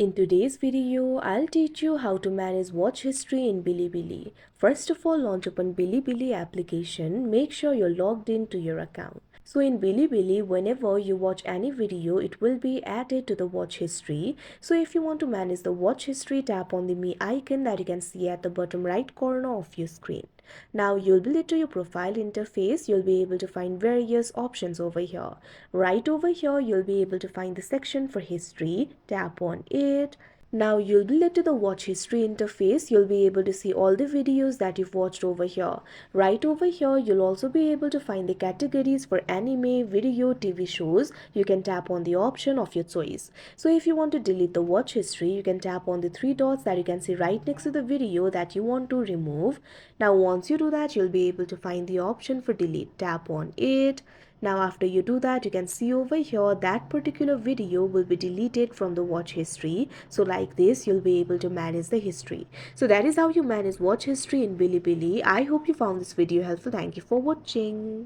In today's video, I'll teach you how to manage watch history in BiliBili. First of all, launch open BiliBili application. Make sure you're logged into your account. So in BiliBili, whenever you watch any video, it will be added to the watch history. So if you want to manage the watch history, tap on the Me icon that you can see at the bottom right corner of your screen. Now you'll be led to your profile interface. You'll be able to find various options over here. Right over here, you'll be able to find the section for history. Tap on it. Now you'll be led to the watch history interface. You'll be able to see all the videos that you've watched over here. Right over here, you'll also be able to find the categories for anime, video, TV shows. You can tap on the option of your choice. So if you want to delete the watch history, you can tap on the three dots that you can see right next to the video that you want to remove. Now once you do that, you'll be able to find the option for delete. Tap on it. Now after you do that, you can see over here that particular video will be deleted from the watch history. So like this, you'll be able to manage the history. So that is how you manage watch history in BiliBili. I hope you found this video helpful. Thank you for watching.